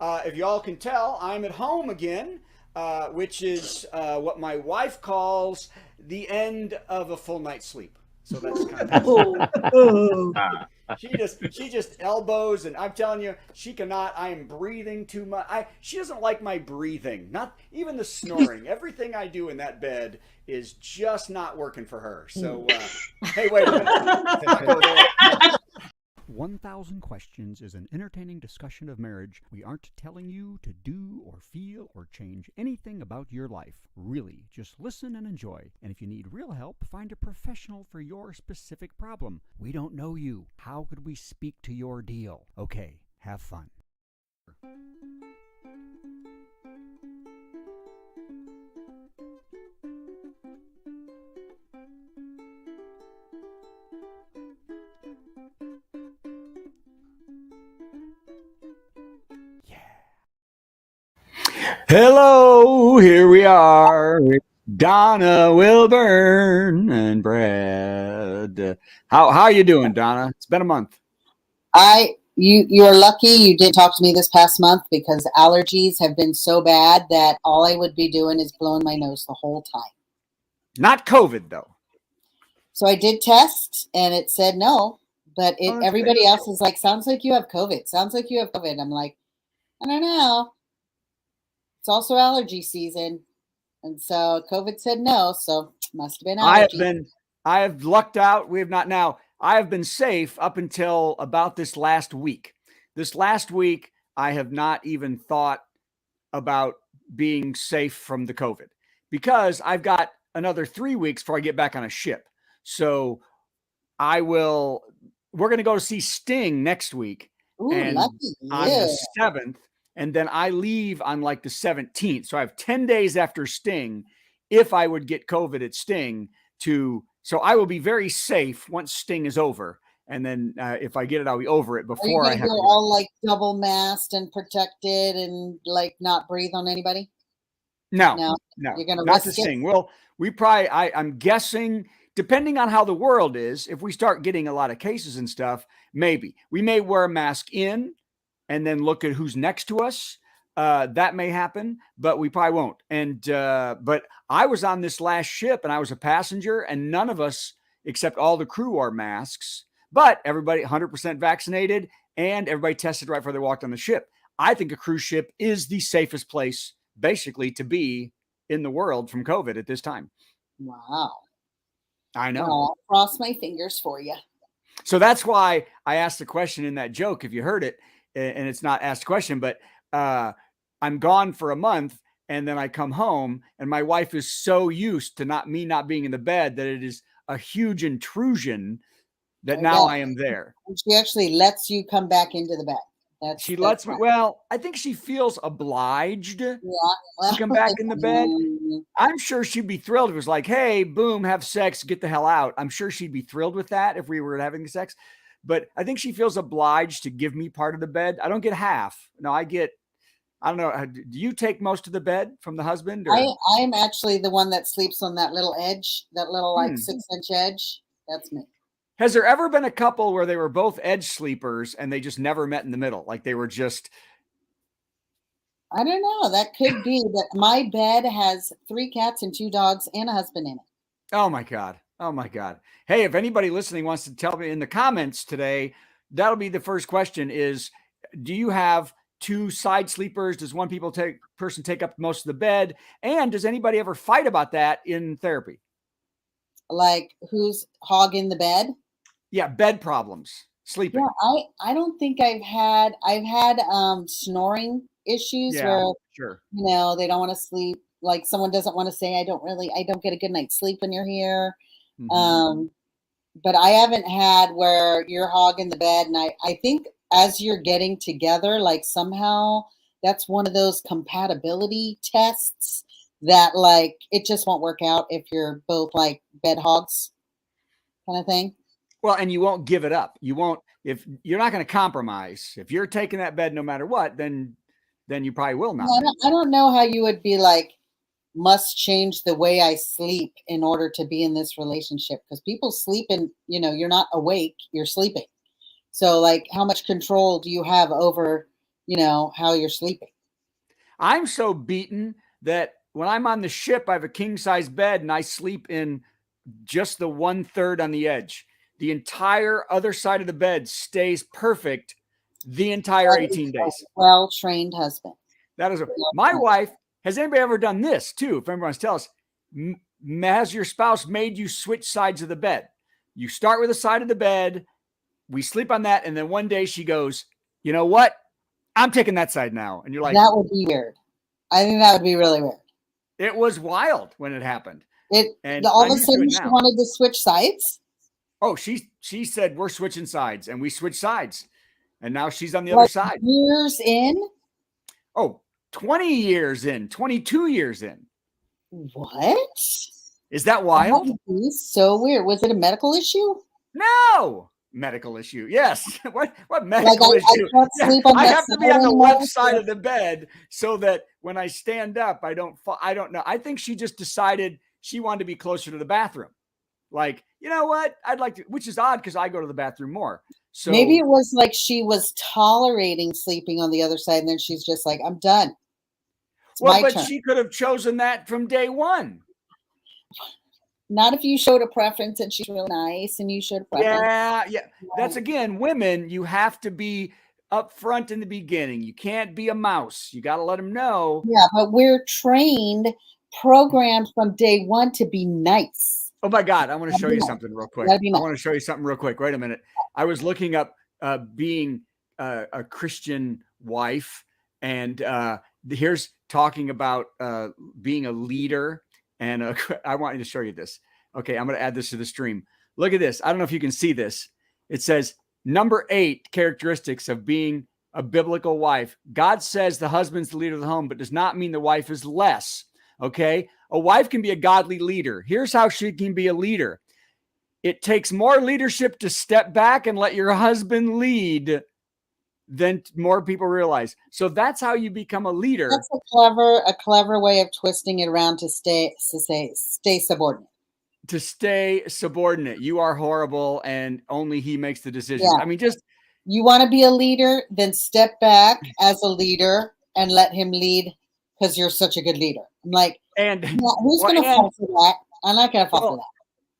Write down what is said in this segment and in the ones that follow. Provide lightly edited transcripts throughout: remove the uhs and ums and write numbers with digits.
If y'all can tell, I'm at home again, which is what my wife calls the end of a full night's sleep. So that's kind of Oh, she just elbows, and I'm telling you, she cannot. I am breathing too much. She doesn't like my breathing, not even the snoring. Everything I do in that bed is just not working for her. So, hey, wait a minute. Let's not go there. 1,000 Questions is an entertaining discussion of marriage. We aren't telling you to do or feel or change anything about your life. Really, just listen and enjoy. And if you need real help, find a professional for your specific problem. We don't know you. How could we speak to your deal? Okay, have fun. Hello, here we are. Donna Wilburn and Brad. How you doing, Donna? It's been a month. You're lucky you didn't talk to me this past month because allergies have been so bad that all I would be doing is blowing my nose the whole time. Not COVID though. So I did test and it said no, but Oh, that's everybody great. else is like, sounds like you have COVID. Sounds like you have COVID. I'm like, I don't know. It's also allergy season. And so COVID said no, so must have been I have allergies. been I have lucked out. We have not now. I have been safe up until about this last week. This last week, I have not even thought about being safe from the COVID because I've got another 3 weeks before I get back on a ship. So I will. We're going to go to see Sting next week, Ooh, and lucky on the you. 7th, and then I leave on like the 17th. So I have 10 days after Sting, if I would get COVID at Sting, to. So I will be very safe once Sting is over, and then if I get it, I'll be over it Are you before I going to have go to get back. all like double masked and protected and like not breathe on anybody? No, No, no, you're going to not to risk it. sing. Well, we probably, I'm guessing, depending on how the world is, if we start getting a lot of cases and stuff, maybe we may wear a mask in and then look at who's next to us. That may happen, but we probably won't. And, but I was on this last ship and I was a passenger, and none of us, except all the crew, wore masks, but everybody 100% vaccinated and everybody tested right before they walked on the ship. I think a cruise ship is the safest place basically to be in the world from COVID at this time. Wow. I know. Well, I'll cross my fingers for you. So that's why I asked the question in that joke, if you heard it, and it's not asked a question, but I'm gone for a month and then I come home and my wife is so used to not being in the bed that it is a huge intrusion that I now bet. I am there. She actually lets you come back into the bed. She That's lets me, fine. well, I think she feels obliged to Yeah. come Well, back in the bed. I'm sure she'd be thrilled if it was like, hey, boom, have sex, get the hell out. I'm sure she'd be thrilled with that if we were having sex. But I think she feels obliged to give me part of the bed. I don't get half. No, I get, I don't know. Do you take most of the bed from the husband I or? I'm actually the one that sleeps on that little edge, that little like Hmm. 6-inch edge. That's me. Has there ever been a couple where they were both edge sleepers and they just never met in the middle? Like they were just, I don't know. That could be, but my bed has 3 cats and 2 dogs and a husband in it. oh my God. Oh my God. Hey, if anybody listening wants to tell me in the comments today, that'll be the first question is, do you have two side sleepers? Does one person take up most of the bed? And does anybody ever fight about that in therapy? Like who's hogging the bed? Yeah, bed problems, Yeah, sleeping. I don't think I've had snoring issues Yeah, where sure. they don't want to sleep. Like someone doesn't want to say, I don't get a good night's sleep when you're here. Hmm. Um, but I haven't had where you're hogging the bed. And I think as you're getting together, like somehow that's one of those compatibility tests that like it just won't work out if you're both like bed hogs kind of thing. Well, and you won't give it up. You won't, if you're not going to compromise. If you're taking that bed no matter what, then you probably will Yeah, not be. I don't know how you would be like, must change the way I sleep in order to be in this relationship because people sleep and you're not awake, you're sleeping. So like how much control do you have over how you're sleeping. I'm so beaten that when I'm on the ship, I have a king size bed and I sleep in just the 1/3 on the edge. The entire other side of the bed stays perfect the entire That 18 is a days. well-trained husband. That is my wife. Has anybody ever done this too? If everyone's tell us, has your spouse made you switch sides of the bed? You start with the side of the bed. We sleep on that. And then one day she goes, you know what? I'm taking that side now. And you're like, that would be weird. I think that would be really weird. It was wild when it happened. And all I'm of a used to sudden it she now. wanted to switch sides. Oh, she said we're switching sides, and we switched sides, and now she's on the other side. Years in? Oh, 20 years in, 22 years in. What? Is that wild? That would be so weird. Was it a medical issue? No. Medical issue. Yes. What medical issue? I can't sleep on I that have to side be on the anymore. left side of the bed so that when I stand up, I don't fall. I don't know. I think she just decided she wanted to be closer to the bathroom. Like, you know what? I'd like to, which is odd because I go to the bathroom more. So maybe it was like she was tolerating sleeping on the other side, and then she's just like, I'm done. It's my turn. She could have chosen that from day one. Not if you showed a preference and she's really nice and you showed a preference. Yeah. That's again, women, you have to be upfront in the beginning. You can't be a mouse. You got to let them know. Yeah, but we're programmed from day one to be nice. Oh my God. I want to show you something real quick. I want to show you something real quick. Wait a minute. I was looking up being a Christian wife, and here's talking about being a leader. And I want you to show you this. Okay, I'm going to add this to the stream. Look at this. I don't know if you can see this. It says, number 8 characteristics of being a biblical wife. God says the husband's the leader of the home, but does not mean the wife is less. Okay, a wife can be a godly leader. Here's how she can be a leader. It takes more leadership to step back and let your husband lead than more people realize. So that's how you become a leader. That's a clever way of twisting it around to stay subordinate. To stay subordinate. You are horrible, and only he makes the decisions. Yeah. I mean, just you want to be a leader, then step back as a leader and let him lead because you're such a good leader. I'm like, and who's going to fall for that? I'm not going to fall for that.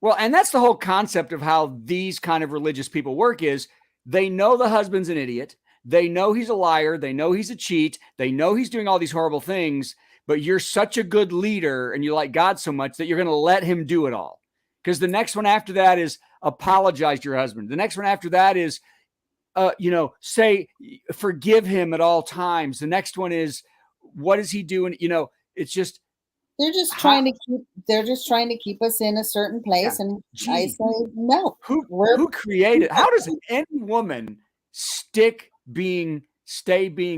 Well, and that's the whole concept of how these kind of religious people work is they know the husband's an idiot. They know he's a liar. They know he's a cheat. They know he's doing all these horrible things, but you're such a good leader and you like God so much that you're going to let him do it all. Because the next one after that is apologize to your husband. The next one after that is, say, forgive him at all times. The next one is, what is he doing? It's just, they're just trying to keep us in a certain place. Yeah. And I say, no, who created, how does any woman stay being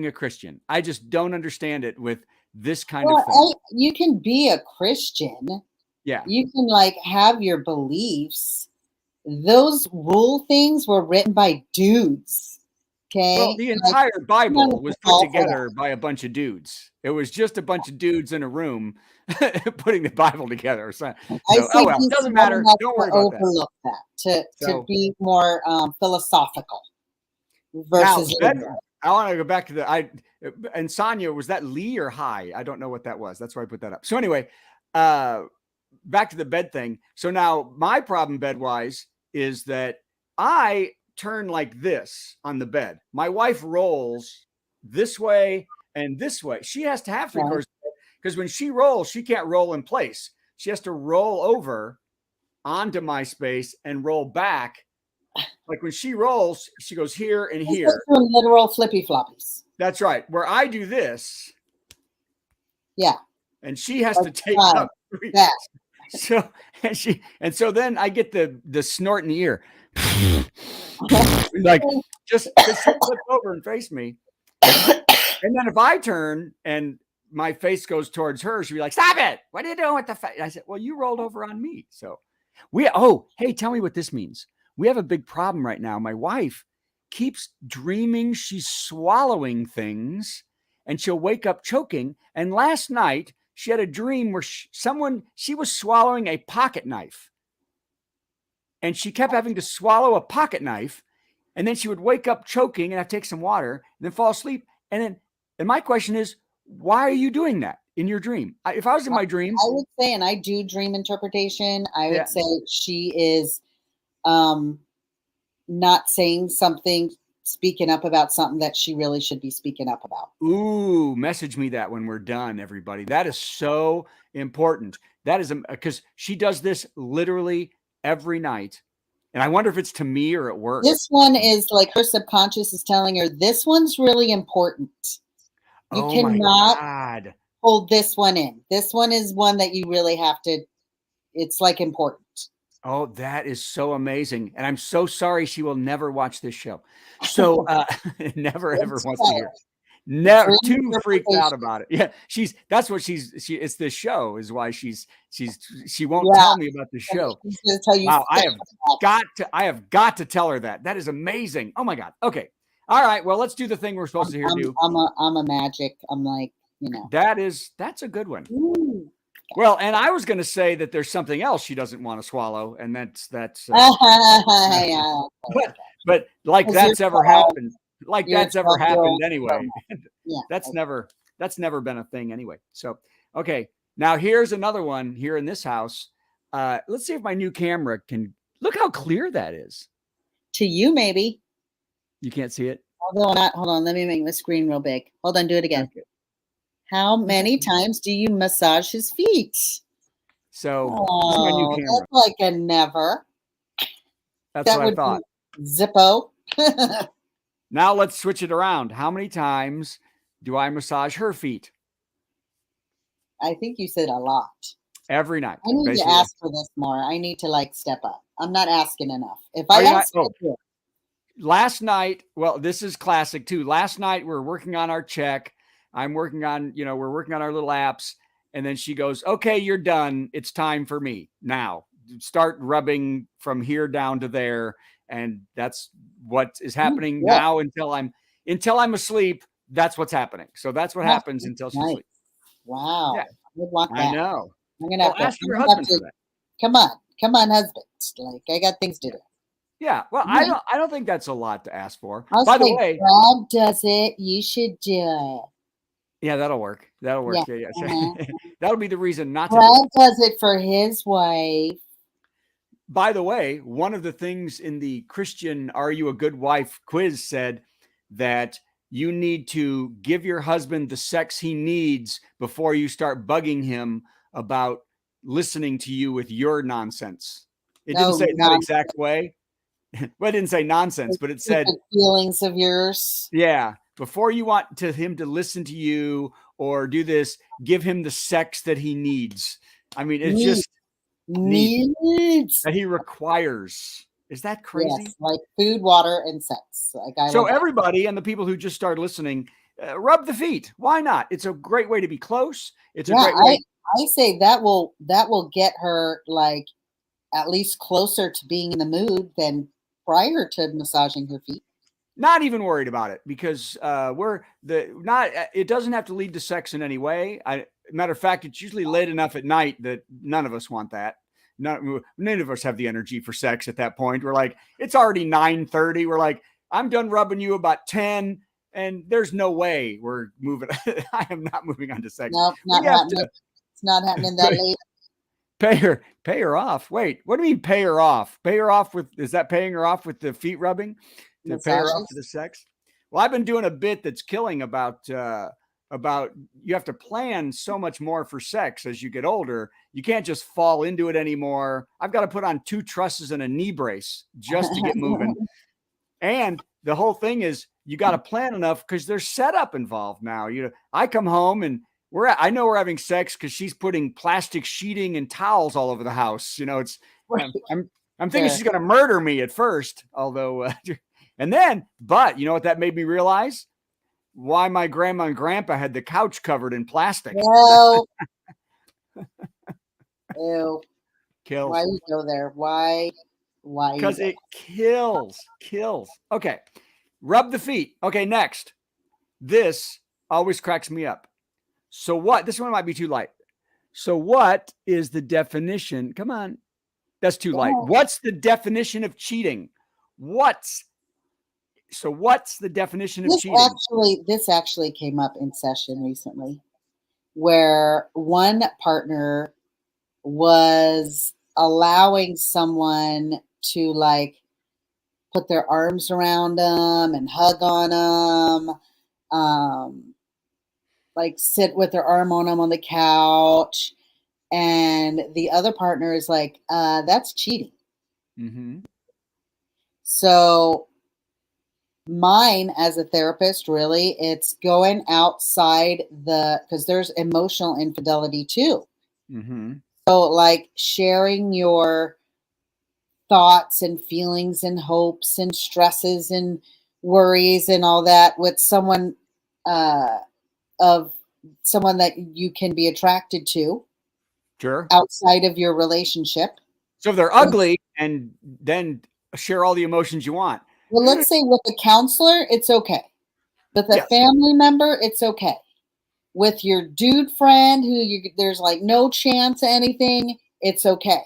a Christian? I just don't understand it with this kind of thing. You can be a Christian. Yeah. You can have your beliefs. Those rule things were written by dudes. Okay. Well, the entire Bible was put together by a bunch of dudes. It was just a bunch of dudes in a room putting the Bible together. So it doesn't matter. Don't worry about overlook that. To be more philosophical. Versus I want to go back to and Sonia, was that Lee or High? I don't know what that was. That's why I put that up. So anyway, back to the bed thing. So now my problem bed-wise is that I turn like this on the bed. My wife rolls this way and this way. She has to have 3/4 because when she rolls, she can't roll in place. She has to roll over onto my space and roll back. Like when she rolls, she goes here and here. Literal flippy floppies. That's right. Where I do this. Yeah. And she has to take up. Yeah. So then I get the snort in the ear. Like just flip over and face me. And then if I turn and my face goes towards her, she'll be like, "Stop it. What are you doing with the face?" I said, "Well, you rolled over on me." So hey, tell me what this means. We have a big problem right now. My wife keeps dreaming she's swallowing things and she'll wake up choking. And last night she had a dream where she was swallowing a pocket knife. And she kept having to swallow a pocket knife. And then she would wake up choking and have to take some water and then fall asleep. And my question is, why are you doing that in your dream? If I was in my dream, I would say, and I do dream interpretation, I yeah. would say she is not saying something, speaking up about something that she really should be speaking up about. Ooh, message me that when we're done, everybody. That is so important. That is because she does this literally every night. And I wonder if it's to me or at work. This one is like her subconscious is telling her this one's really important. You Oh my cannot God. hold this one in. This one is one that you really have to, it's like important. Oh, that is so amazing. And I'm so sorry she will never watch this show. So never ever wants to hear it. Never, Dream too freaked out interpretation. about it. Yeah, that's what it's this show is why she won't Yeah. tell me about the show. She's going to tell you. Wow, I stuff. have got to tell her that. That is amazing. Oh my God. Okay. All right. Well, let's do the thing we're supposed to hear do. I'm a magic. I'm like, you know. That's a good one. Ooh. Well, and I was going to say that there's something else she doesn't want to swallow, and that's Yeah. but like that's ever happened. Like that's ever happened anyway. Yeah. That's never been a thing anyway. So, okay. Now here's another one here in this house. Let's see if my new camera can look how clear that is. To you, maybe. You can't see it? Hold on. Let me make my screen real big. Hold on. Do it again. Okay. How many times do you massage his feet? So this is my new camera. That's like a never. That's what I thought. Zippo. Now let's switch it around. How many times do I massage her feet? I think you said a lot. Every night. I need to ask for this more. I need to like step up. I'm not asking enough. If I ask last night, well, this is classic too. Last night we're working on our check. I'm working on, we're working on our little apps. And then she goes, okay, you're done. It's time for me now. Start rubbing from here down to there. And that's what is happening now until I'm asleep. That's what's happening. So that's what happens until she's asleep. Wow. Yeah. I know. I'm gonna have to ask your husband for that. Come on, husband. Like I got things to do. Yeah. Well, I don't think that's a lot to ask for. By the way, Rob does it. You should do it. Yeah, that'll work. That'll work. Yeah. That'll be the reason not to. Rob does it for his wife. By the way, one of the things in the Christian Are You a Good Wife quiz said that you need to give your husband the sex he needs before you start bugging him about listening to you with your nonsense. It didn't say that exact way. Well, it didn't say nonsense, but it said feelings of yours. Yeah. Before you want him to listen to you or do this, give him the sex that he needs. I mean, it's just needs that he requires. Is that crazy? Yes, like food, water, and sex. So everybody and the people who just started listening, rub the feet. Why not? It's a great way to be close. It's a great way. I say that will get her like at least closer to being in the mood than prior to massaging her feet. Not even worried about it because it doesn't have to lead to sex in any way. Matter of fact, it's usually late enough at night that none of us want that. None of us have the energy for sex at that point. We're like, it's already 9:30. We're like, I'm done rubbing you about 10, and there's no way we're moving. I am not moving on to sex. No, not happening. It's not happening that late. Pay her off. Wait, what do you mean pay her off? Pay her off is that paying her off with the feet rubbing? To pay her off for the sex? Well, I've been doing a bit that's killing about you have to plan so much more for sex as you get older. You can't just fall into it anymore. I've got to put on 2 trusses and a knee brace just to get moving. And the whole thing is you got to plan enough because there's setup involved now. I come home and I know we're having sex because she's putting plastic sheeting and towels all over the house. It's I'm thinking she's going to murder me at first, although but you know what that made me realize? Why my grandma and grandpa had the couch covered in plastic. Well, ew. Kills. Why you go there? Why? Because it kills. Okay. Rub the feet. Okay, next. This always cracks me up. So what? This one might be too light. So what is the definition? Come on. That's too light. What's the definition of cheating? So what's the definition of This cheating? actually came up in session recently, where one partner was allowing someone to like put their arms around them and hug on them, like sit with their arm on them on the couch, and the other partner is like, that's cheating. Mm-hmm. So mine as a therapist, really, it's going outside because there's emotional infidelity too. Mm-hmm. So like sharing your thoughts and feelings and hopes and stresses and worries and all that with someone, of someone that you can be attracted to Sure. outside of your relationship. So if they're ugly, and then share all the emotions you want. Well, let's say with a counselor, it's okay. With a Yes. family member, it's okay. With your dude friend there's like no chance of anything, it's okay.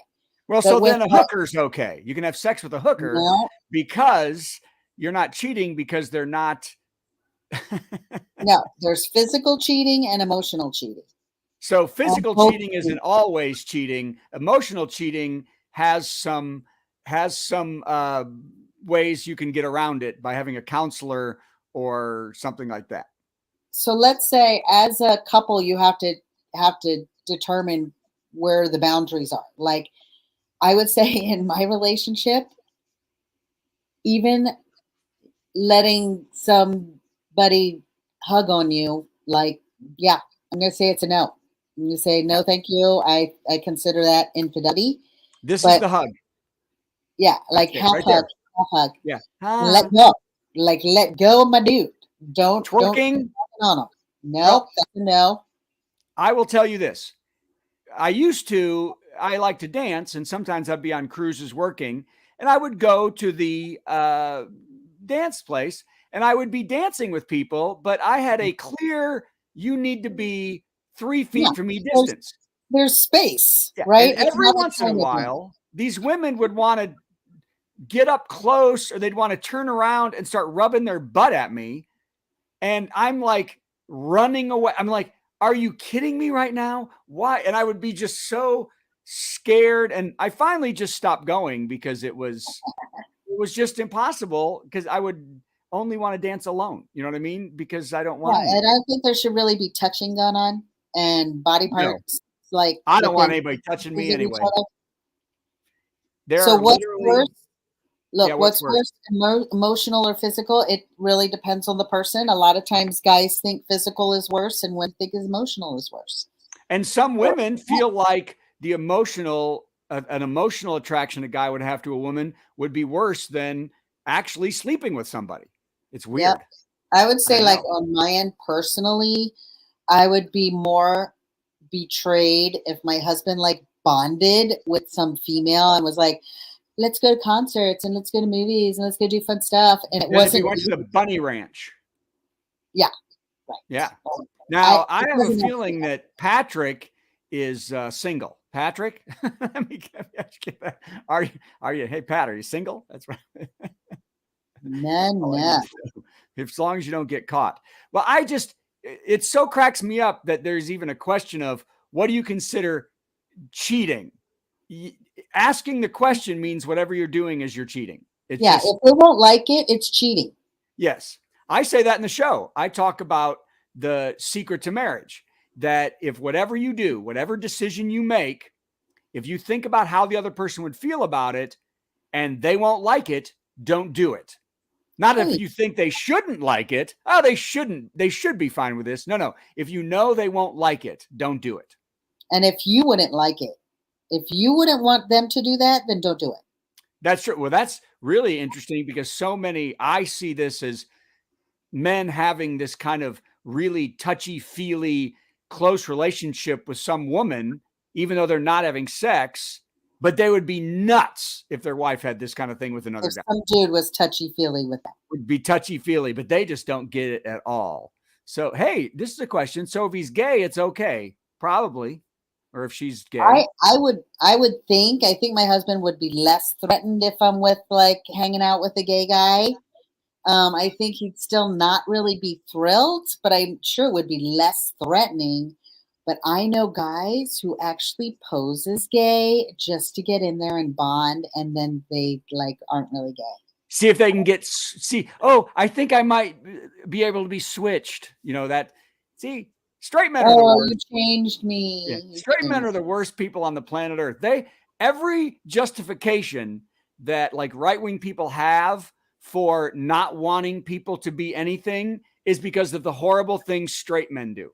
Well, But so with then a hooker's okay. You can have sex with a hooker no, because you're not cheating, because they're not. no, there's physical cheating and emotional cheating. So physical both cheating isn't always cheating. Emotional cheating has some ways you can get around it by having a counselor or something like that. So let's say as a couple, you have to determine where the boundaries are. Like I would say in my relationship, even letting somebody hug on you, like, yeah, I'm going to say it's a no. I'm going to say, no, thank you. I consider that infidelity. This is But the hug. yeah, like That's it, half right hug, there. half hug. Yeah. Let go. Like, let go of my dude. Don't Twerking. on him. Nope, Well, that's a no. I will tell you this. I like to dance, and sometimes I'd be on cruises working, and I would go to the dance place, and I would be dancing with people, but I had a clear, you need to be 3 Yeah, feet from me distance. there's space, Yeah. right? And It's every not a once in a kind of thing. while, these women would want to get up close, or they'd want to turn around and start rubbing their butt at me. And I'm like running away. I'm like, are you kidding me right now? Why? And I would be just so scared. And I finally just stopped going because it was just impossible, because I would only want to dance alone. You know what I mean? Because I don't want Yeah, anybody. and I think there should really be touching going on and body No, parts like I don't want within anybody touching me of each anyway. other. There So are what's literally, worse? yeah, Look, what's what's worse? worse, emotional or physical? It really depends on the person. A lot of times guys think physical is worse and women think emotional is worse. And some women feel like an emotional attraction a guy would have to a woman would be worse than actually sleeping with somebody. It's weird. Yep. I would say, I like, know. on my end personally, I would be more betrayed if my husband like bonded with some female and was like, let's go to concerts and let's go to movies and let's go do fun stuff. And it Then if you wasn't, went to the bunny ranch. yeah, right. Yeah. Now, I It have a wasn't feeling that Patrick is single. Patrick, let me ask you that. Are you, hey, Pat, are you single? That's right. no. As long as you don't get caught. Well, it so cracks me up that there's even a question of, what do you consider cheating? Asking the question means whatever you're doing is you're cheating. It's Yeah, just, if they won't like it, it's cheating. yes. I say that in the show. I talk about the secret to marriage, that if whatever you do, whatever decision you make, if you think about how the other person would feel about it and they won't like it, don't do it. Not if you think they shouldn't like it. Oh, they should be fine with this. No. If you know they won't like it, don't do it. And if you wouldn't like it, if you wouldn't want them to do that, then don't do it. That's true. Well, that's really interesting, because I see this as men having this kind of really touchy-feely, close relationship with some woman, even though they're not having sex, but they would be nuts if their wife had this kind of thing with another If guy. some dude was touchy-feely with that. Would be touchy-feely, but they just don't get it at all. So, hey, this is a question. So if he's gay, it's okay, probably. Or if she's gay. I would think my husband would be less threatened if I'm with, like, hanging out with a gay guy. I think he'd still not really be thrilled, but I'm sure it would be less threatening. But I know guys who actually pose as gay just to get in there and bond, and then they like aren't really gay. See if they can see. Oh, I think I might be able to be switched. See, straight men are the Oh, worst. you changed me. Yeah. You Straight men changed are the worst people on the planet Earth. Every justification that like right-wing people have for not wanting people to be anything is because of the horrible things straight men do.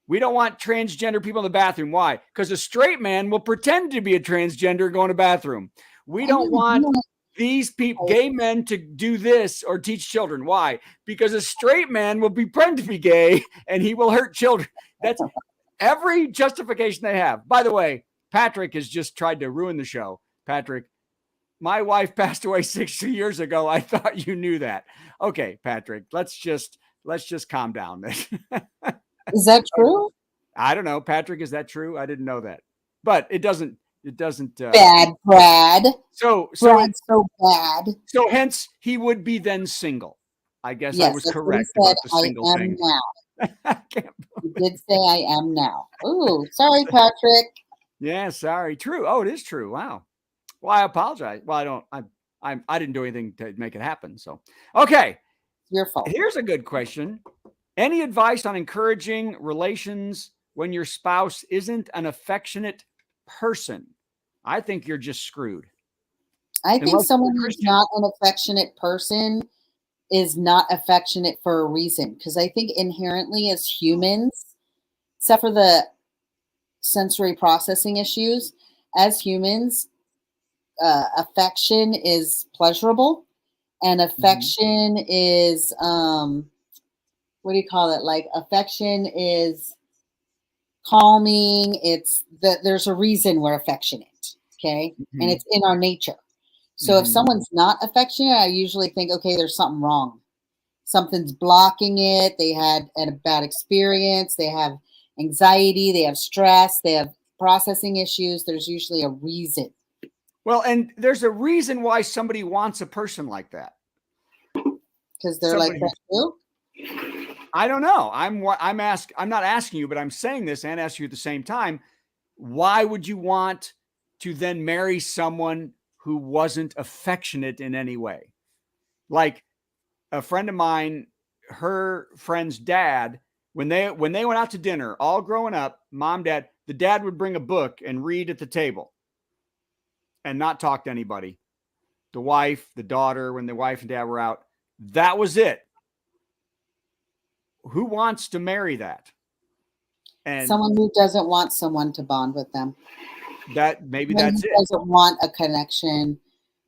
We don't want transgender people in the bathroom. Why? Because a straight man will pretend to be a transgender and go in a bathroom. We don't want these people, gay men, to do this or teach children. Why? Because a straight man will pretend to be gay and he will hurt children. That's every justification they have. By the way, Patrick has just tried to ruin the show. Patrick, my wife passed away 60 years ago. I thought you knew that. Okay, Patrick, let's just calm down. Is that true? I don't know. Patrick, is that true? I didn't know that. But it doesn't bad, Brad. So Brad's so bad. So hence he would be then single. I guess yes, I was correct about the single thing. Now. You did say I am now. Ooh, sorry, Patrick. Yeah, sorry. True. Oh, it is true. Wow. Well, I apologize. Well, I didn't do anything to make it happen. So, okay. Your fault. Here's a good question. Any advice on encouraging relations when your spouse isn't an affectionate person? I think you're just screwed. I think someone who's not an affectionate person is not affectionate for a reason. Because I think inherently as humans, except for the sensory processing issues, as humans, affection is pleasurable, and affection is what do you call it? Like affection is calming. There's a reason we're affectionate, okay, and it's in our nature. So if someone's not affectionate, I usually think, okay, there's something wrong. Something's blocking it. They had a bad experience. They have anxiety. They have stress. They have processing issues. There's usually a reason. Well, and there's a reason why somebody wants a person like that. Because they're like that too? I don't know. I'm not asking you, but I'm saying this and asking you at the same time. Why would you want to then marry someone who wasn't affectionate in any way? Like a friend of mine, her friend's dad, when they went out to dinner, all growing up, mom, dad, the dad would bring a book and read at the table and not talk to anybody. The wife, the daughter, when the wife and dad were out, that was it. Who wants to marry that? And someone who doesn't want someone to bond with them. That's it. Doesn't want a connection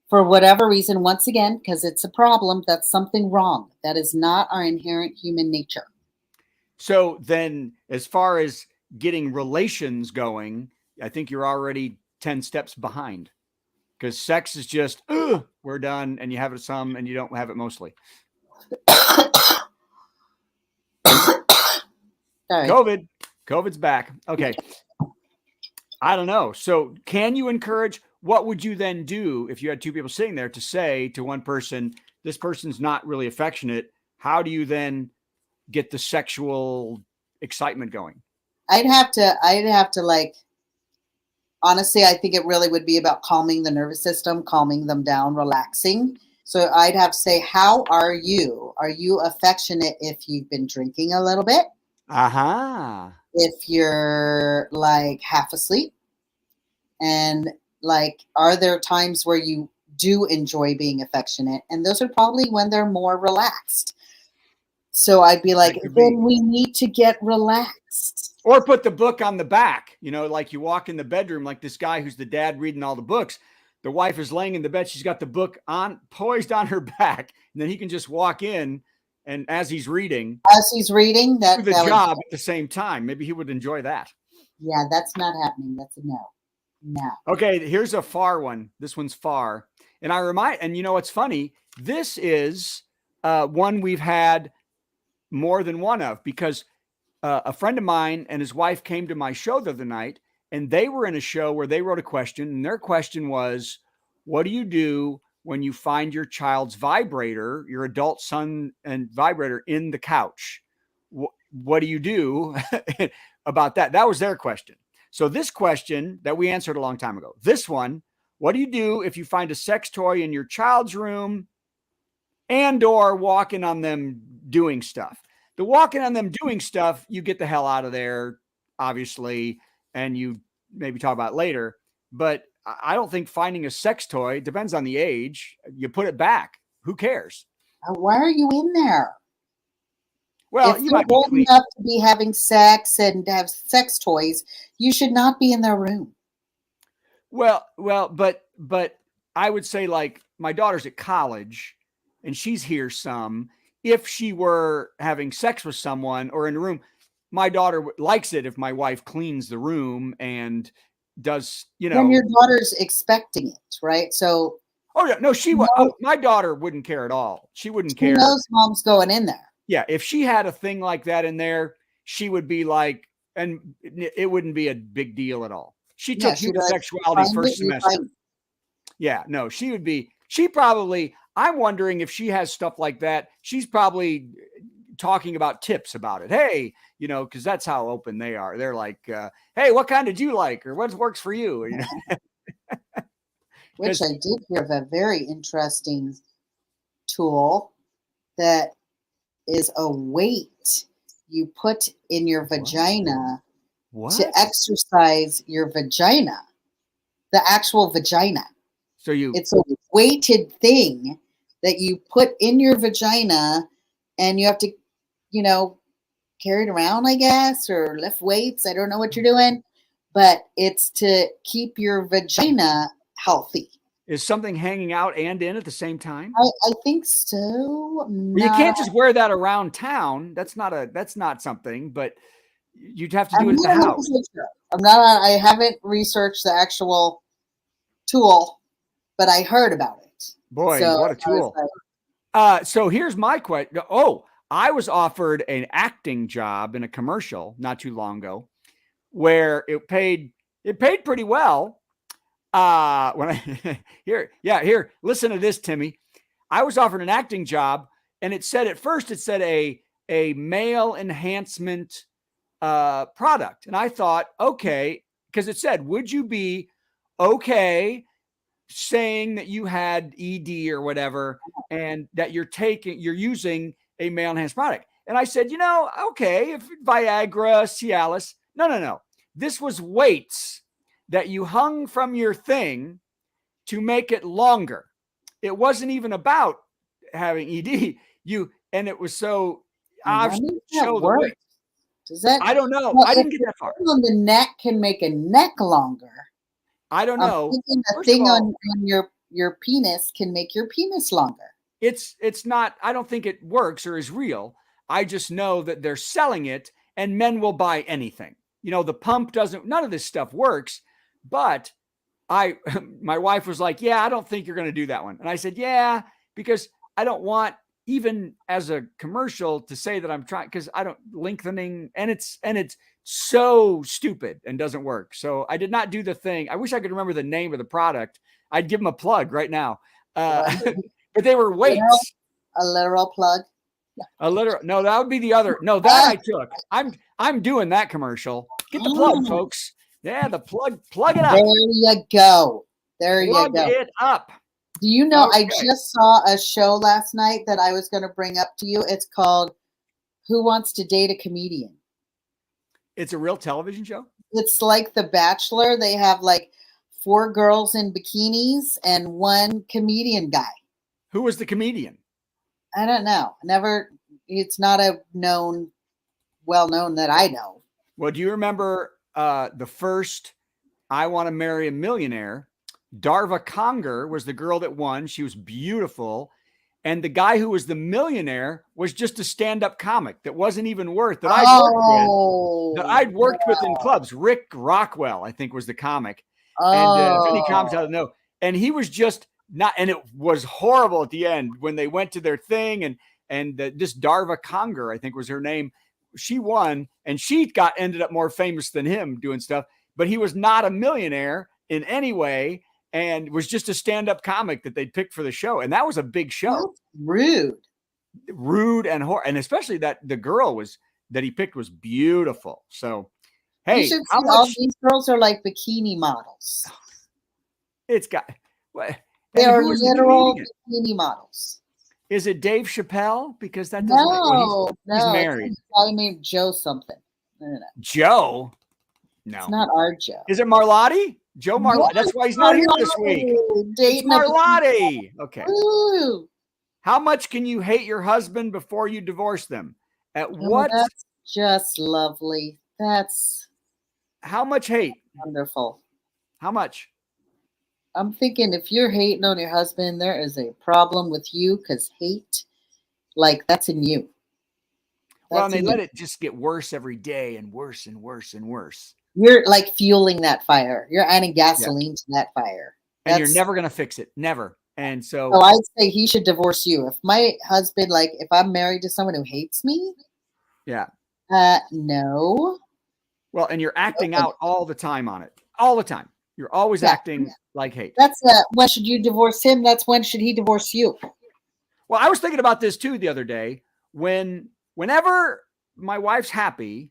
for whatever reason. Once again, because it's a problem. That's something wrong. That is not our inherent human nature. So then, as far as getting relations going, I think you're already 10 steps behind. Because sex is just, we're done, and you have it some, and you don't have it mostly. Sorry. COVID's back. Okay. I don't know. So can you encourage, what would you then do if you had two people sitting there to say to one person, this person's not really affectionate? How do you then get the sexual excitement going? I'd have to like, honestly, I think it really would be about calming the nervous system, calming them down, relaxing. So I'd have to say, how are you? Are you affectionate if you've been drinking a little bit? If you're like half asleep, and like, are there times where you do enjoy being affectionate? And those are probably when they're more relaxed. So I'd be like, then we need to get relaxed. Or put the book on the back, like you walk in the bedroom, like this guy who's the dad reading all the books. The wife is laying in the bed. She's got the book poised on her back. And then he can just walk in. And as he's reading, that do the job at the same time. Maybe he would enjoy that. Yeah, that's not happening. That's a no. No. Okay, here's a far one. This one's far. And what's funny? This is one we've had more than one of, because a friend of mine and his wife came to my show the other night, and they were in a show where they wrote a question, and their question was, what do you do when you find your child's vibrator, your adult son and vibrator in the couch. What do you do about that? That was their question. So this question that we answered a long time ago, this one, what do you do if you find a sex toy in your child's room and or walking on them doing stuff? The walking on them doing stuff, you get the hell out of there, obviously, and you maybe talk about it later. But I don't think finding a sex toy, depends on the age, you put it back. Who cares? Why are you in there? Well, if you they're might be old clean. enough to be having sex and have sex toys, you should not be in their room. Well, but I would say, like, my daughter's at college and she's here some. If she were having sex with someone or in a room, my daughter likes it if my wife cleans the room and does, Then your daughter's expecting it, right? So, oh yeah, no, she would. Oh, my daughter wouldn't care at all. She wouldn't care. She knows mom's going in there. Yeah, if she had a thing like that in there, she would be like, and it wouldn't be a big deal at all. She took human sexuality first semester. Yeah, no, she would be. She probably. I'm wondering if she has stuff like that. She's probably talking about tips about it. Hey, because that's how open they are. They're like, hey, what kind did you like, or what works for you? Which I did hear of a very interesting tool that is a weight you put in your vagina to exercise your vagina, the actual vagina. So it's a weighted thing that you put in your vagina and you have to, carry it around, I guess, or lift weights. I don't know what you're doing, but it's to keep your vagina healthy. Is something hanging out and in at the same time? I think so. You can't just wear that around town. That's not something, but you'd have to do it at the house. I haven't researched the actual tool, but I heard about it. Boy, what a tool. So here's my question. I was offered an acting job in a commercial not too long ago where it paid pretty well. Here, listen to this, Timmy. I was offered an acting job, and it said a male enhancement product. And I thought, okay, because it said, would you be okay saying that you had ED or whatever, and that you're using a male enhanced product? And I said, okay, if Viagra, Cialis. No. This was weights that you hung from your thing to make it longer. It wasn't even about having ED. And it was so obviously show the weight. Does that? I don't know. I didn't get that far. On the neck can make a neck longer. I don't know. The thing on your penis can make your penis longer. It's not. I don't think it works or is real. I just know that they're selling it, and men will buy anything. The pump doesn't. None of this stuff works. But my wife was like, yeah, I don't think you're going to do that one. And I said, yeah, because I don't want, even as a commercial, to say that I'm trying, because I don't lengthening, and it's so stupid and doesn't work. So I did not do the thing. I wish I could remember the name of the product. I'd give them a plug right now. But they were weights. A literal plug. No, that would be the other. No, that I took. I'm doing that commercial. Get the plug, folks. Yeah, the plug it up. There you go. Plug it up. Do you know, okay. I just saw a show last night that I was going to bring up to you. It's called Who Wants to Date a Comedian? It's a real television show? It's like The Bachelor. They have like 4 girls in bikinis and 1 comedian guy. Who was the comedian? I don't know. It's not well known that I know. Well, do you remember the first I Want to Marry a Millionaire? Darva Conger was the girl that won. She was beautiful. And the guy who was the millionaire was just a stand-up comic that wasn't even worth that I'd worked with in clubs. Rick Rockwell, I think, was the comic. And if any comics out know. And he was just not, and it was horrible at the end when they went to their thing, and this Darva Conger, I think was her name. She won, and she ended up more famous than him doing stuff, but he was not a millionaire in any way. and was just a stand-up comic that they'd picked for the show. And that was a big show. That's rude. And especially that the girl that he picked was beautiful. So, You hey, should how see all much these girls are like bikini models. it's got? What? They and are who is the literal comedian? bikini models. Is it Dave Chappelle? Because that doesn't. No, he's no, married. it's a guy named Joe something. No. Joe? No. It's not our Joe. Is it Marlotti? Joe Marlotti. Yes, That's why he's not here this week. It's Marlotti. Okay. Ooh. How much can you hate your husband before you divorce them? At what? That's just lovely. That's How much hate? wonderful. How much? I'm thinking if you're hating on your husband, there is a problem with you because hate, like that's in you. Well, and they let it just get worse every day and worse and worse and worse. You're like fueling that fire. You're adding gasoline to that fire. And you're never going to fix it. Never. And so I'd say he should divorce you. If my husband, like if I'm married to someone who hates me, yeah. No. Well, and you're acting out all the time on it. All the time. You're always acting like hate. That's when should you divorce him? That's when should he divorce you? Well, I was thinking about this too the other day. Whenever my wife's happy,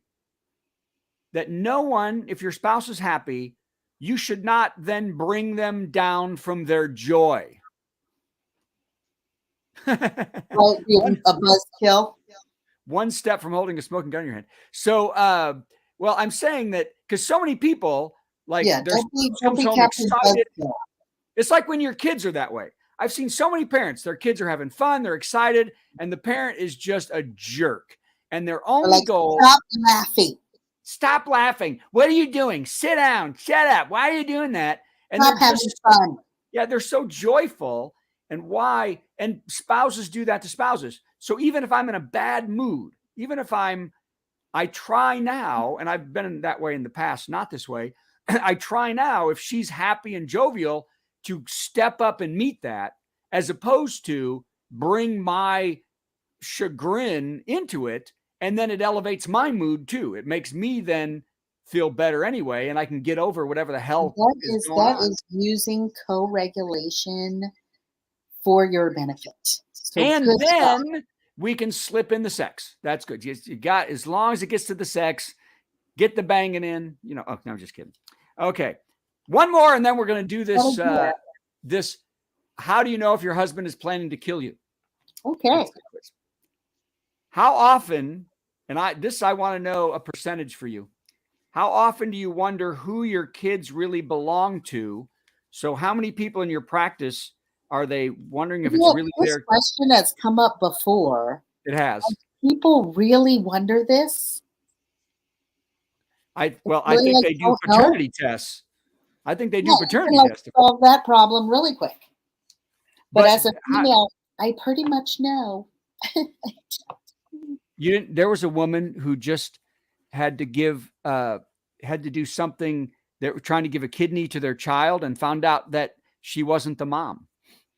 that no one, if your spouse is happy, you should not then bring them down from their joy. Right, a buzzkill. One step from holding a smoking gun in your hand. So, well, I'm saying that because so many people, like, don't be home Captain excited. Buzzkill. It's like when your kids are that way. I've seen so many parents, their kids are having fun, they're excited, and the parent is just a jerk. And their only goal, stop laughing. Stop laughing. What are you doing? Sit down. Shut up. Why are you doing that? And stop having fun. Yeah, they're so joyful. And why? And spouses do that to spouses. So even if I'm in a bad mood, even if I try now, and I've been that way in the past, not this way. I try now, if she's happy and jovial, to step up and meet that, as opposed to bring my chagrin into it. And then it elevates my mood too. It makes me then feel better anyway. And I can get over whatever the hell is going on. That is using co-regulation for your benefit. So and then we can slip in the sex. That's good. You got, as long as it gets to the sex, get the banging in, you know. Oh, no, I'm just kidding. Okay. One more. And then we're going to do this, how do you know if your husband is planning to kill you? Okay. How often, and I want to know a percentage for you. How often do you wonder who your kids really belong to? So how many people in your practice are they wondering if it's really this their question has come up before. It has. People really wonder this? I think they do paternity tests. I think they do paternity tests. Solve that problem really quick. But as a female, I pretty much know. There was a woman who just had to do something. They were trying to give a kidney to their child and found out that she wasn't the mom.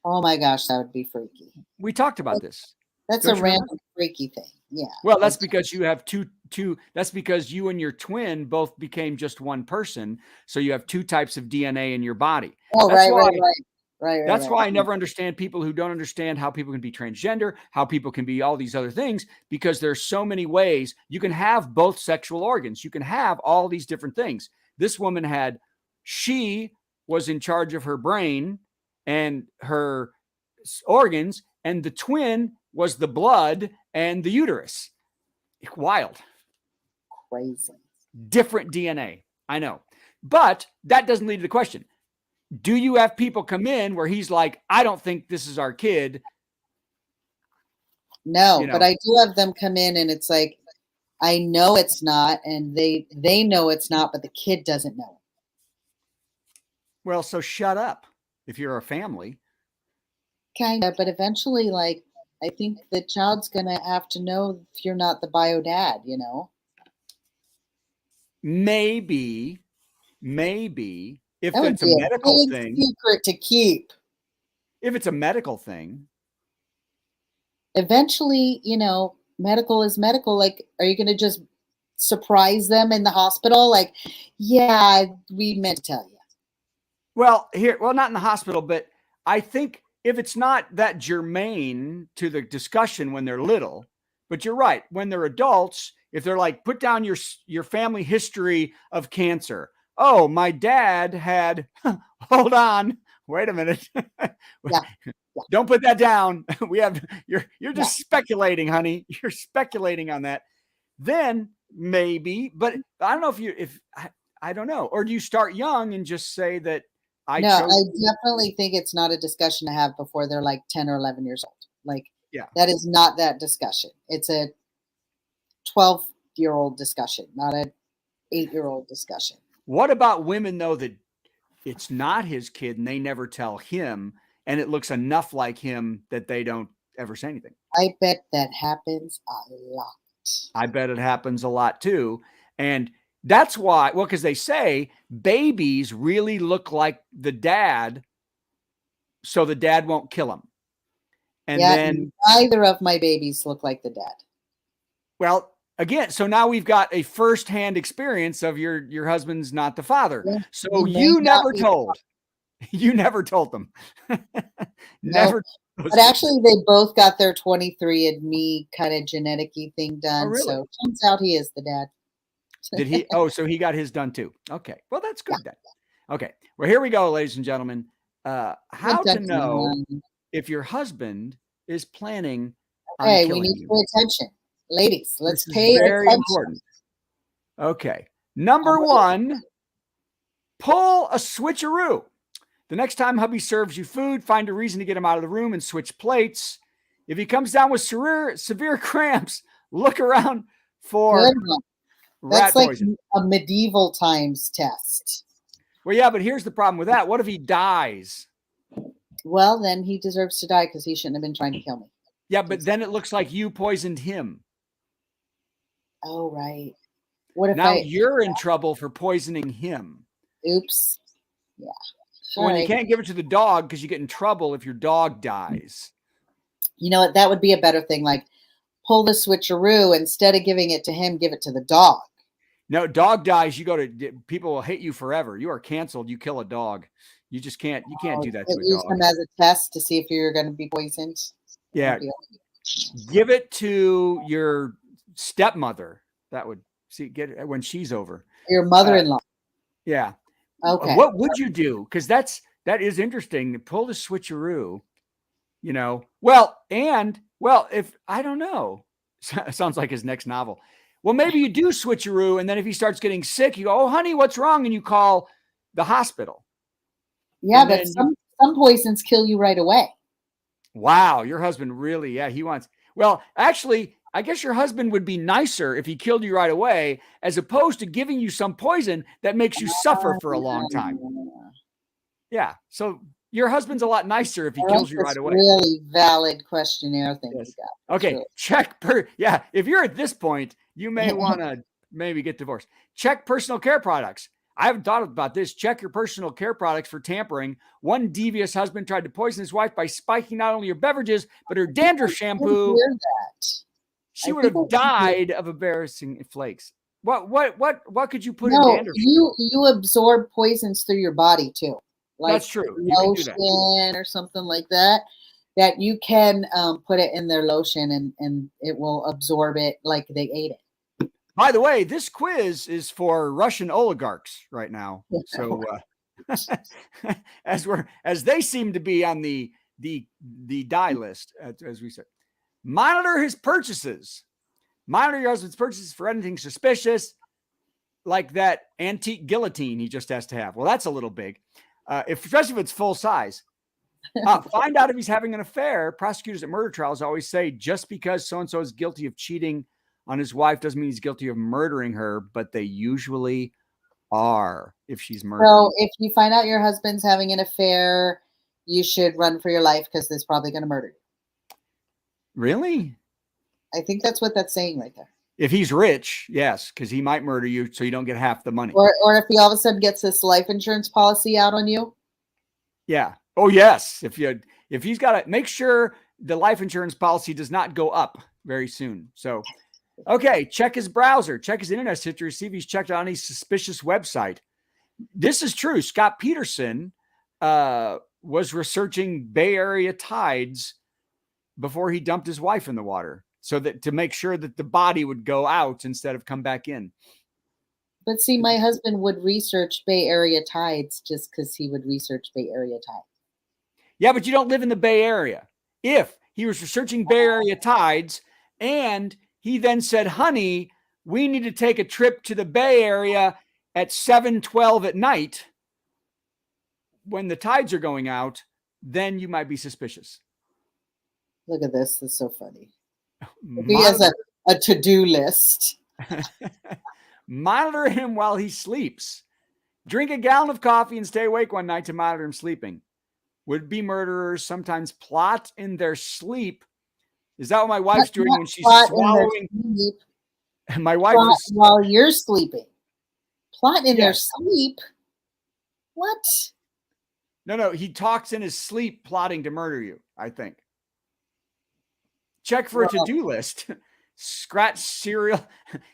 Oh my gosh, that would be freaky. We talked about this. That's a random freaky thing. Yeah. Well, that's because you have two. That's because you and your twin both became just one person. So you have two types of DNA in your body. Oh, right. That's why I never understand people who don't understand how people can be transgender, how people can be all these other things, because there's so many ways you can have both sexual organs. You can have all these different things. This woman she was in charge of her brain and her organs, and the twin was the blood and the uterus. Wild. Crazy. Different DNA. I know. But that doesn't lead to the question. Do you have people come in where he's like, I don't think this is our kid? No, but I do have them come in and it's like, I know it's not, and they know it's not, but the kid doesn't know. Well, so shut up if you're a family. Kind of, but eventually, like, I think the child's going to have to know if you're not the bio dad, you know? Maybe. If it's a medical thing. Secret to keep. If it's a medical thing. Eventually, medical is medical. Like, are you going to just surprise them in the hospital? Like, yeah, we meant to tell you. Well, not in the hospital, but I think if it's not that germane to the discussion when they're little, but you're right, when they're adults, if they're like, put down your family history of cancer. Oh, my dad had, hold on, wait a minute. Yeah. Don't put that down. You're Yeah. just speculating, honey. You're speculating on that. Then maybe, but I don't know if I don't know. Or do you start young and just say that I No, chose? I definitely think it's not a discussion to have before they're like 10 or 11 years old. Like, Yeah. that is not that discussion. It's a 12-year-old discussion, not a 8-year-old discussion. What about women though that it's not his kid and they never tell him, and it looks enough like him that they don't ever say anything? I bet that happens a lot. I bet it happens a lot too. And that's why, well, because they say babies really look like the dad, so the dad won't kill him. And Yeah, then, neither of my babies look like the dad. well, again, so now we've got a firsthand experience of your husband's not the father. Yeah, So he may you not never be- told. You never told them. Never. But actually, they both got their 23andMe kind of genetic-y thing done. really? So turns out he is the dad. Did he? Oh, so he got his done too. Okay. Well, that's good then. Okay. Well, here we go, ladies and gentlemen. How to know if your husband is planning on Okay, we killing need to you. pay attention. Ladies, let's This is pay very attention. important. Okay. Number one, pull a switcheroo. The next time hubby serves you food, find a reason to get him out of the room and switch plates. If he comes down with severe cramps, look around for Good one. rat That's like poison. a medieval times test. Well, yeah, but here's the problem with that. What if he dies? Well, then he deserves to die because he shouldn't have been trying to kill me. Yeah, but then it looks like you poisoned him. Oh, right. What if Now you're in trouble for poisoning him. Oops. Yeah. When you can't give it to the dog because you get in trouble if your dog dies. You know what? That would be a better thing. Like, pull the switcheroo. Instead of giving it to him, give it to the dog. No, dog dies, you go to, people will hate you forever. You are canceled. You kill a dog. You just can't, you can't do that to a Use dog. them as a test to see if you're going to be poisoned. Yeah. Give it to your stepmother. That would get it when she's over. Your mother-in-law. Yeah. Okay. What would you do? Because that is interesting. Pull the switcheroo, you know. Well, if I don't know, sounds like his next novel. Well, maybe you do switcheroo, and then if he starts getting sick, you go, "Oh, honey, what's wrong?" And you call the hospital. Yeah, but some poisons kill you right away. Wow, your husband really, yeah, he wants. Well, actually, I guess your husband would be nicer if he killed you right away, as opposed to giving you some poison that makes you suffer for a long time. Yeah, so your husband's a lot nicer if he kills you right away. Really valid questionnaire thing. Yes. You got. Okay, Really. check yeah. If you're at this point, you may want to maybe get divorced. Check personal care products. I haven't thought about this. Check your personal care products for tampering. One devious husband tried to poison his wife by spiking not only her beverages, but her dandruff shampoo. She would have died of embarrassing flakes. What could you put in dandruff? You absorb poisons through your body too. Like that's true. Lotion or something like that. That you can put it in their lotion and it will absorb it like they ate it. By the way, this quiz is for Russian oligarchs right now. So as they seem to be on the die list, as we said, monitor his purchases. Monitor your husband's purchases for anything suspicious, like that antique guillotine he just has to have. Well, that's a little big, especially if it's full size. Find out if he's having an affair. Prosecutors at murder trials always say just because so-and-so is guilty of cheating on his wife doesn't mean he's guilty of murdering her, but they usually are if she's murdered. So if you find out your husband's having an affair, you should run for your life because they're probably going to murder you. Really? I think that's what that's saying right there. If he's rich, yes, because he might murder you so you don't get half the money. Or if he all of a sudden gets this life insurance policy out on you. Yeah. Oh, yes. If he's got to make sure the life insurance policy does not go up very soon. So, okay, check his browser, check his internet history, see if he's checked out any suspicious website. This is true. Scott Peterson was researching Bay Area tides before he dumped his wife in the water, so that to make sure that the body would go out instead of come back in. But see, my husband would research Bay Area tides just because he would research Bay Area tides. Yeah, but you don't live in the Bay Area. If he was researching Bay Area tides and he then said, honey, we need to take a trip to the Bay Area at 7:12 at night when the tides are going out, then you might be suspicious. Look at this. This is so funny. He has a to-do list. Monitor him while he sleeps. Drink a gallon of coffee and stay awake one night to monitor him sleeping. Would-be murderers sometimes plot in their sleep. Is that what my wife's doing when she's swallowing? My wife is while you're sleeping. Plot in their sleep? What? No. He talks in his sleep, plotting to murder you, I think. Check for a to-do list. Scratch serial.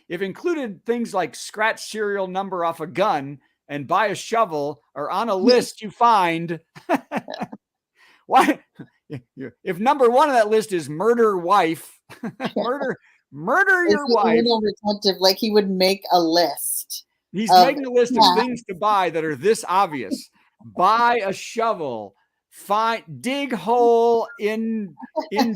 If included things like scratch serial number off a gun and buy a shovel are on a list you find. Why? If number one on that list is murder wife, murder your wife. Detective, like he would make a list. He's making a list of things to buy that are this obvious. Buy a shovel. Dig hole in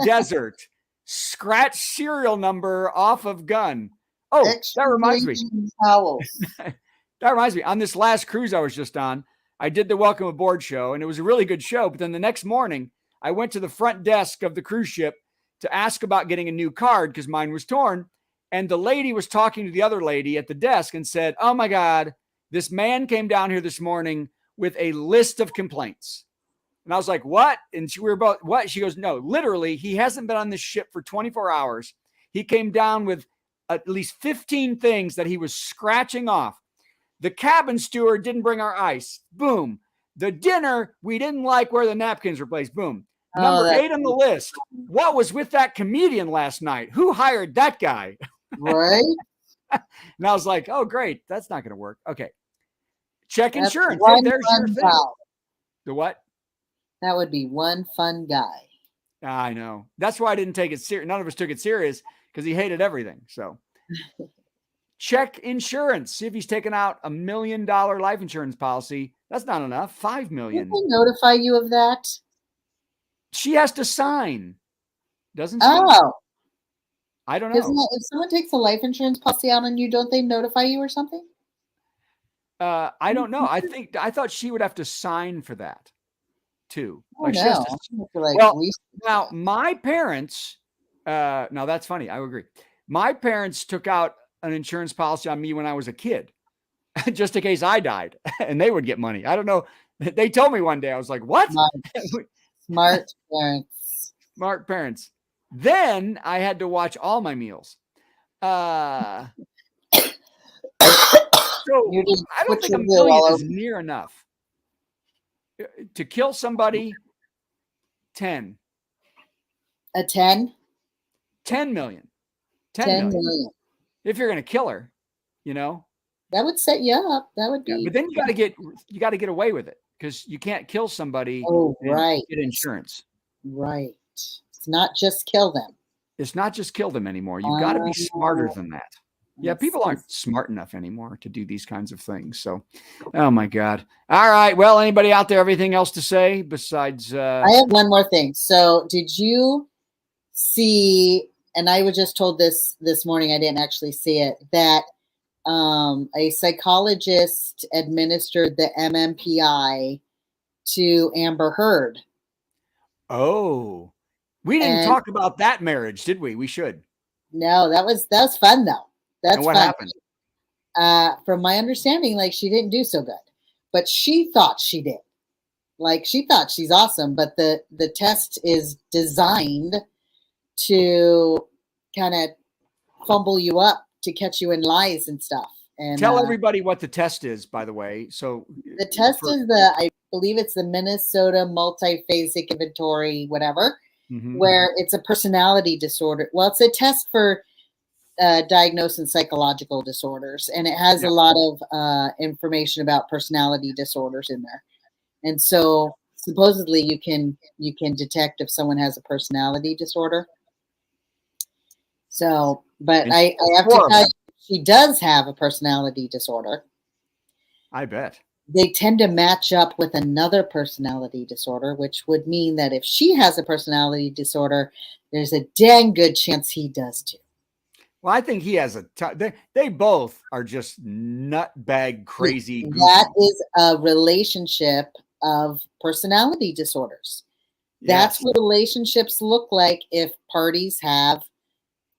desert. Scratch serial number off of gun. Oh, that reminds me. That reminds me. On this last cruise I was just on, I did the welcome aboard show, and it was a really good show. But then the next morning, I went to the front desk of the cruise ship to ask about getting a new card because mine was torn. And the lady was talking to the other lady at the desk and said, oh my God, this man came down here this morning with a list of complaints. And I was like, what? And we were both, what? She goes, no, literally, he hasn't been on this ship for 24 hours. He came down with at least 15 things that he was scratching off. The cabin steward didn't bring our ice. Boom. The dinner, we didn't like where the napkins were placed. Boom. Number 8 on the list. What was with that comedian last night? Who hired that guy? Right. And I was like, oh, great. That's not going to work. Okay. Check insurance. Hey, there's your thing. The what? That would be one fun guy. I know. That's why I didn't take it serious. None of us took it serious because he hated everything. So check insurance. See if he's taken out $1 million life insurance policy. That's not enough. $5 million. Did they notify you of that? She has to sign. Doesn't she? Oh. I don't know. If someone takes a life insurance policy out on you, don't they notify you or something? I don't know. I thought she would have to sign for that too. Oh, now my parents, now that's funny. I would agree. My parents took out an insurance policy on me when I was a kid, just in case I died and they would get money. I don't know. They told me one day, I was like, what? Smart parents. Smart parents. Then I had to watch all my meals. So I don't think $1 million is near enough. To kill somebody, 10. A 10? 10 million. 10 million. If you're going to kill her, you know. That would set you up. That would be. Yeah, but then you got to get away with it because you can't kill somebody. Oh, right. Get insurance. Right. It's not just kill them. It's not just kill them anymore. You've got to be smarter than that. Yeah, people aren't smart enough anymore to do these kinds of things. So, oh my God. All right. Well, anybody out there, everything else to say besides? I have one more thing. So did you see, and I was just told this morning, I didn't actually see it, that a psychologist administered the MMPI to Amber Heard. Oh, we didn't talk about that marriage, did we? We should. No, that was fun though. That's what happened? From my understanding, like she didn't do so good, but she thought she did. Like she thought she's awesome, but the test is designed to kind of fumble you up to catch you in lies and stuff. And tell everybody what the test is, by the way. So the test is I believe it's the Minnesota Multiphasic Inventory, whatever, where it's a personality disorder. Well, it's a test for diagnosing psychological disorders, and it has a lot of information about personality disorders in there. And so supposedly you can detect if someone has a personality disorder. So, but And I have to tell you, she does have a personality disorder. I bet. They tend to match up with another personality disorder, which would mean that if she has a personality disorder, there's a dang good chance he does too. Well, I think he has they both are just nutbag crazy. That is a relationship of personality disorders. That's Yes. what relationships look like if parties have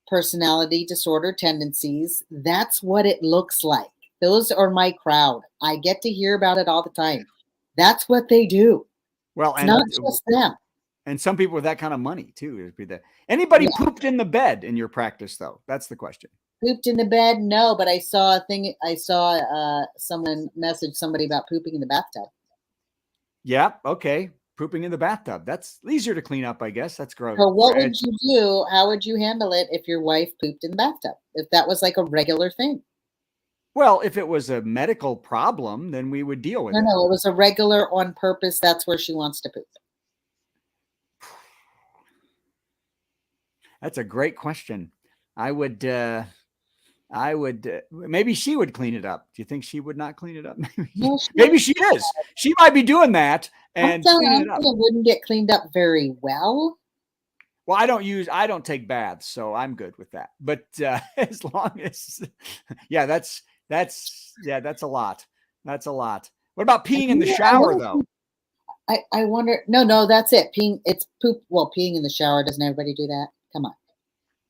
personality disorder tendencies. That's what it looks like. Those are my crowd. I get to hear about it all the time. That's what they do. Well, It's not just them. And some people with that kind of money too. Anybody pooped in the bed in your practice, though? That's the question. Pooped in the bed? No, but I saw a thing. I saw someone message somebody about pooping in the bathtub. Yeah. Okay. Pooping in the bathtub. That's easier to clean up, I guess. That's gross. So what would you do? How would you handle it if your wife pooped in the bathtub? If that was like a regular thing? Well, if it was a medical problem, then we would deal with it. No, it was a regular on purpose. That's where she wants to poop. That's a great question. I would, maybe she would clean it up. Do you think she would not clean it up? Maybe she is. She might be doing that and cleaning it up. It wouldn't get cleaned up very well. Well, I don't take baths, so I'm good with that. But as long as, that's a lot. That's a lot. What about peeing in the shower, though? I wonder. No, that's it. Peeing, it's poop. Well, peeing in the shower. Doesn't everybody do that? Come on.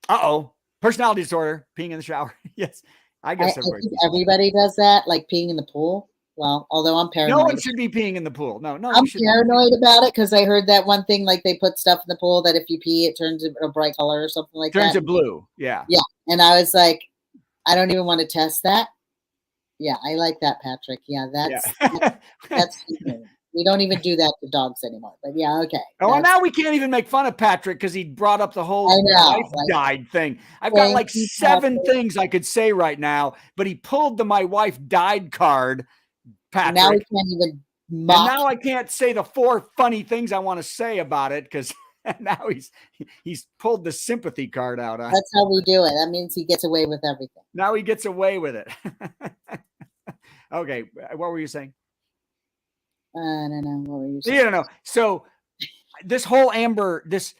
Uh-oh. Personality disorder, peeing in the shower. Yes. I guess everybody does that, like peeing in the pool. Well, although I'm paranoid. No one should be peeing in the pool. No. I'm paranoid about it because I heard that one thing, like they put stuff in the pool that if you pee, it turns a bright color or something like that. Turns it blue. Yeah. Yeah. And I was like, I don't even want to test that. Yeah, I like that, Patrick. Yeah, that's we don't even do that to dogs anymore. But yeah, okay. Oh, and now we can't even make fun of Patrick because he brought up the whole wife died thing. I've got like 7 things I could say right now, but he pulled the my wife died card, Patrick. Now we can't even mock. And now I can't say the 4 funny things I want to say about it because now he's pulled the sympathy card out. That's how we do it. That means he gets away with everything. Now he gets away with it. Okay, what were you saying? I don't know. What were you saying? You don't know. So this whole Amber, this,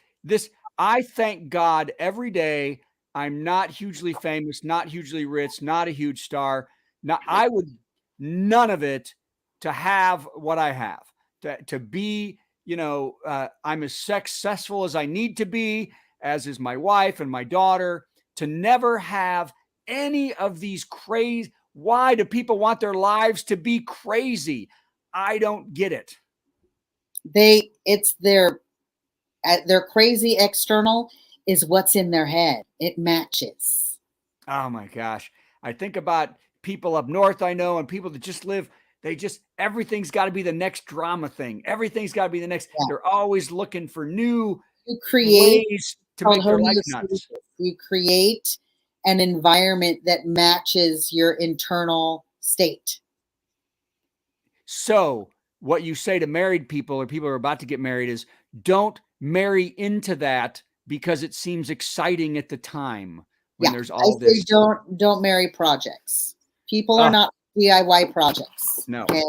I thank God every day I'm not hugely famous, not hugely rich, not a huge star. I would none of it to have what I have, to be, I'm as successful as I need to be, as is my wife and my daughter, to never have any of these crazy. Why do people want their lives to be crazy? I don't get it. It's their crazy external is what's in their head. It matches. Oh my gosh. I think about people up north I know and people that just live, everything's got to be the next drama thing. Everything's got to be the next. Yeah. They're always looking for new ways to make their life nuts. You create an environment that matches your internal state. So what you say to married people or people who are about to get married is don't marry into that because it seems exciting at the time when there's all this. Don't marry projects. People are not DIY projects. No. Okay.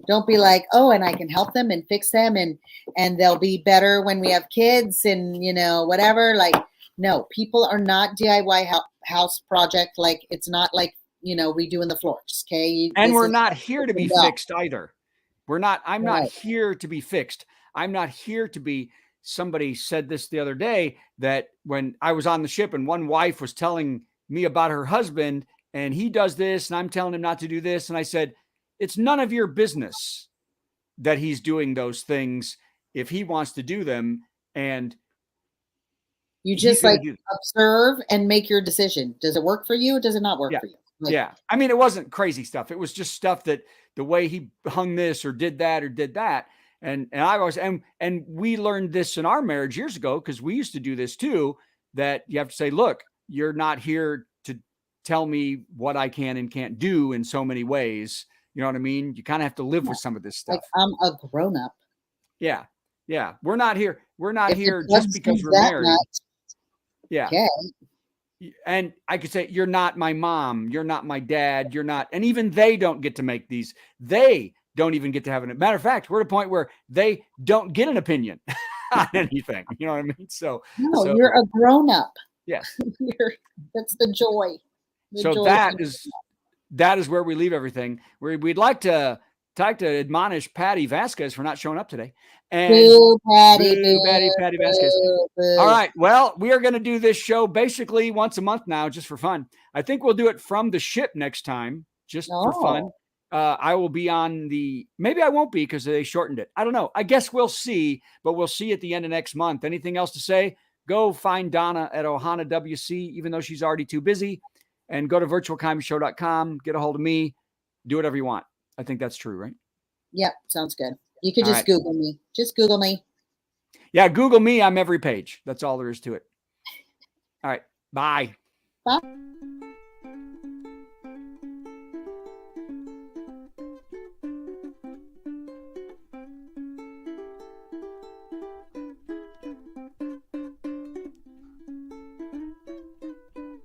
Don't be like, oh, and I can help them and fix them and they'll be better when we have kids and whatever. Like, no, people are not DIY house project. Like it's not like redoing the floors. Okay. And we're not here to be fixed either. I'm not here to be fixed. I'm not here to be. Somebody said this the other day that when I was on the ship and one wife was telling me about her husband and he does this and I'm telling him not to do this. And I said, it's none of your business that he's doing those things if he wants to do them. And you just observe and make your decision. Does it work for you? Or does it not work for you? Yeah. I mean, it wasn't crazy stuff. It was just stuff that the way he hung this or did that. And I was, and we learned this in our marriage years ago, because we used to do this too, that you have to say, look, you're not here to tell me what I can and can't do in so many ways. You know what I mean? You kind of have to live with some of this stuff. Like I'm a grown up. Yeah. Yeah. We're not here. We're not If the here judge just because says we're that married. much, Yeah. okay. And I could say, you're not my mom. You're not my dad. You're not. And even they don't get to make these. They don't even get to have an. Matter of fact, we're at a point where they don't get an opinion on anything. You know what I mean? So, No, you're a grown up. Yes. That's the joy. So that is where we leave everything. We'd like to admonish Patty Vasquez for not showing up today. And boo, Patty, Patty Vasquez. boo. All right. Well, we are going to do this show basically once a month now, just for fun. I think we'll do it from the ship next time, just for fun. I will be on maybe I won't be because they shortened it. I don't know. I guess we'll see, but we'll see at the end of next month. Anything else to say? Go find Donna at Ohana WC, even though she's already too busy, and go to virtualcomedyshow.com, get a hold of me, do whatever you want. I think that's true, right? Yep. Sounds good. You could just Google me. Just Google me. Yeah. Google me. I'm every page. That's all there is to it. All right. Bye. Bye.